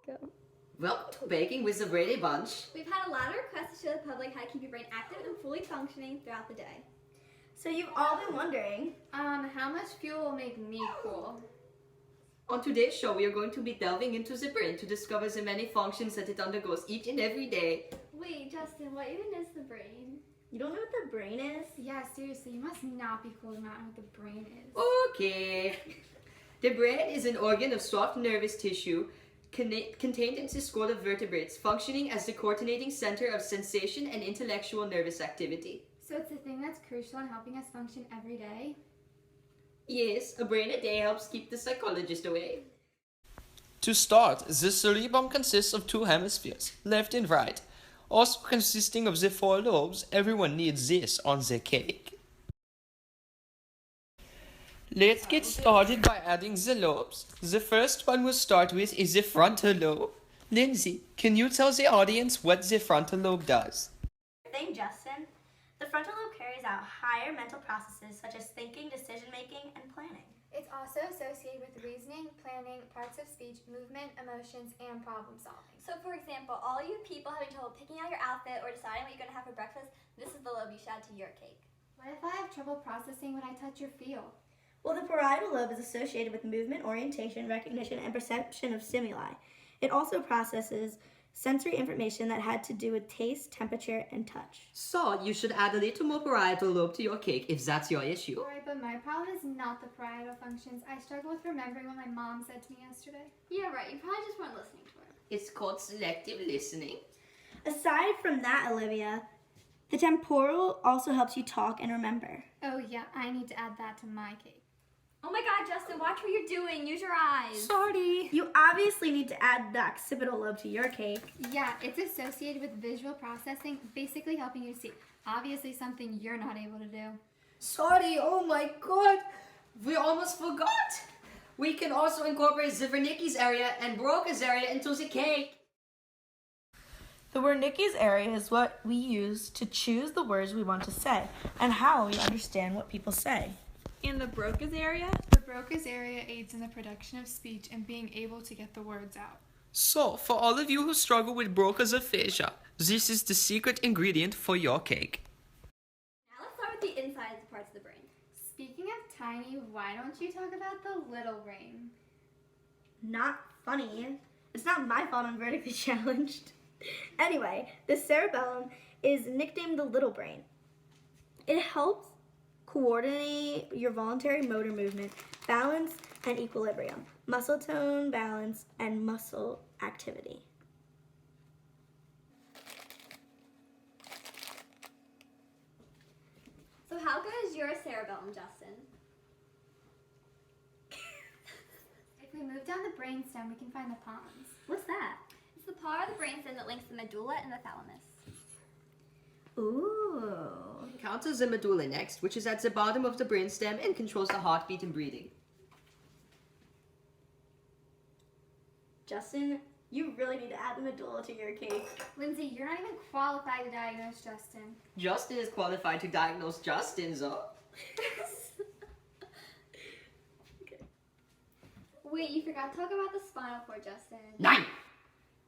Go. Welcome to Baking with the Brady Bunch. We've had a lot of requests to show the public how to keep your brain active and fully functioning throughout the day. So you've all been wondering, how much fuel will make me cool? On today's show, we are going to be delving into the brain to discover the many functions that it undergoes each and every day. Wait, Justin, what even is the brain? you don't know what the brain is? Yeah, seriously, you must not be cool to not know what the brain is. Okay. The brain is an organ of soft nervous tissue contained in the skull of vertebrates, functioning as the coordinating center of sensation and intellectual nervous activity. So it's the thing that's crucial in helping us function every day? Yes, a brain a day helps keep the psychologist away. To start, the cerebrum consists of two hemispheres, left and right. Also consisting of the four lobes, everyone needs this on their cake. Let's get started by adding the lobes. The first one we'll start with is the frontal lobe. Lindsay, can you tell the audience what the frontal lobe does? Thing, Justin. The frontal lobe carries out higher mental processes such as thinking, decision-making, and planning. It's also associated with reasoning, planning, parts of speech, movement, emotions, and problem solving. So, for example, all you people having trouble picking out your outfit or deciding what you're going to have for breakfast, this is the lobe you should add to your cake. What if I have trouble processing what I touch or feel? Well, the parietal lobe is associated with movement, orientation, recognition, and perception of stimuli. It also processes sensory information that had to do with taste, temperature, and touch. So, you should add a little more parietal lobe to your cake if that's your issue. Alright, but my problem is not the parietal functions. I struggle with remembering what my mom said to me yesterday. Yeah, right. You probably just weren't listening to her. It's called selective listening. Aside from that, Olivia, the temporal also helps you talk and remember. Oh yeah, I need to add that to my cake. Oh my god, Justin, watch what you're doing. Use your eyes. Sorry. You obviously need to add the occipital lobe to your cake. Yeah, it's associated with visual processing, basically helping you see. Obviously something you're not able to do. Sorry, oh my god. We almost forgot. We can also incorporate the Wernicke's area and Broca's area into the cake. The Wernicke's area is what we use to choose the words we want to say and how we understand what people say. In the Broca's area? The Broca's area aids in the production of speech and being able to get the words out. So, for all of you who struggle with Broca's aphasia, this is the secret ingredient for your cake. Now let's start with the inside parts of the brain. Speaking of tiny, why don't you talk about the little brain? Not funny. It's not my fault I'm vertically challenged. Anyway, the cerebellum is nicknamed the little brain. It helps coordinate your voluntary motor movement, balance, and equilibrium, muscle tone, balance, and muscle activity. So how good is your cerebellum, Justin? If we move down the brainstem, we can find the pons. What's that? It's the part of the brainstem that links the medulla and the thalamus. Ooh. Counters the medulla next, which is at the bottom of the brainstem and controls the heartbeat and breathing. Justin, you really need to add the medulla to your cake. Lindsay, you're not even qualified to diagnose Justin. Justin is qualified to diagnose Justin, though. Wait, you forgot to talk about the spinal cord, Justin. 9!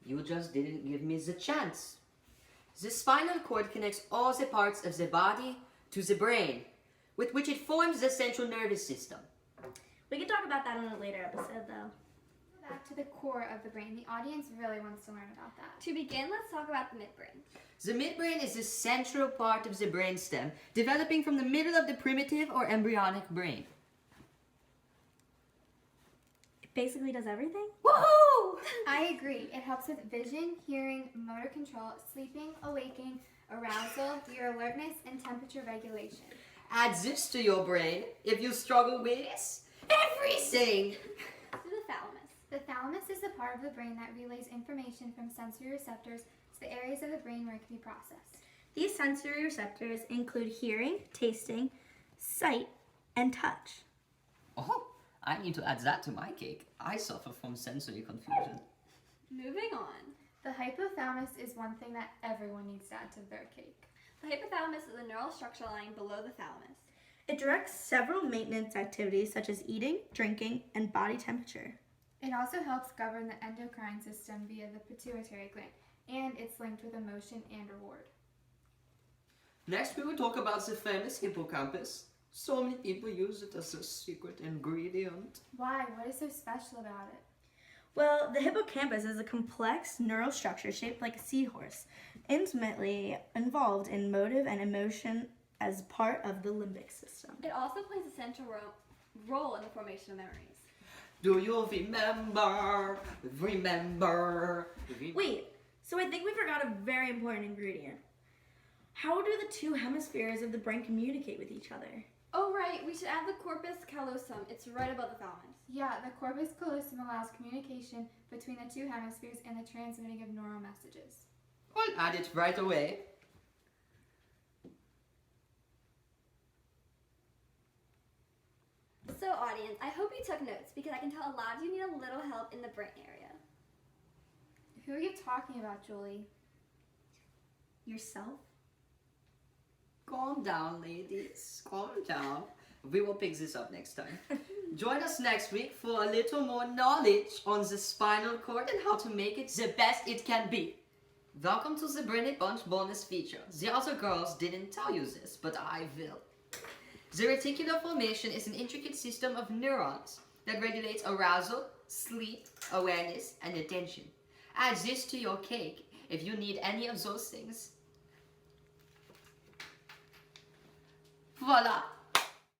You just didn't give me the chance. The spinal cord connects all the parts of the body to the brain, with which it forms the central nervous system. We can talk about that in a later episode, though. Back to the core of the brain. The audience really wants to learn about that. To begin, let's talk about the midbrain. The midbrain is the central part of the brainstem, developing from the middle of the primitive or embryonic brain. It basically does everything? Woohoo! I agree. It helps with vision, hearing, motor control, sleeping, awaking, arousal, your alertness, and temperature regulation. Add this to your brain if you struggle with everything. To the thalamus. The thalamus is the part of the brain that relays information from sensory receptors to the areas of the brain where it can be processed. These sensory receptors include hearing, tasting, sight, and touch. Oh, I need to add that to my cake. I suffer from sensory confusion. Moving on. The hypothalamus is one thing that everyone needs to add to their cake. The hypothalamus is a neural structure lying below the thalamus. It directs several maintenance activities such as eating, drinking, and body temperature. It also helps govern the endocrine system via the pituitary gland, and it's linked with emotion and reward. Next, we will talk about the famous hippocampus. So many people use it as a secret ingredient. Why? What is so special about it? Well, the hippocampus is a complex neural structure shaped like a seahorse, intimately involved in motive and emotion as part of the limbic system. It also plays a central role in the formation of memories. Do you remember? Wait, so I think we forgot a very important ingredient. How do the two hemispheres of the brain communicate with each other? Oh right, we should add the corpus callosum. It's right above the thalamus. Yeah, the corpus callosum allows communication between the two hemispheres and the transmitting of neural messages. I'll add it right away. So audience, I hope you took notes because I can tell a lot of you need a little help in the brain area. Who are you talking about, Julie? Yourself? Calm down, ladies. Calm down. We will pick this up next time. Join us next week for a little more knowledge on the spinal cord and how to make it the best it can be. Welcome to the Brainy Bunch bonus feature. The other girls didn't tell you this, but I will. The reticular formation is an intricate system of neurons that regulates arousal, sleep, awareness, and attention. Add this to your cake if you need any of those things. Voila!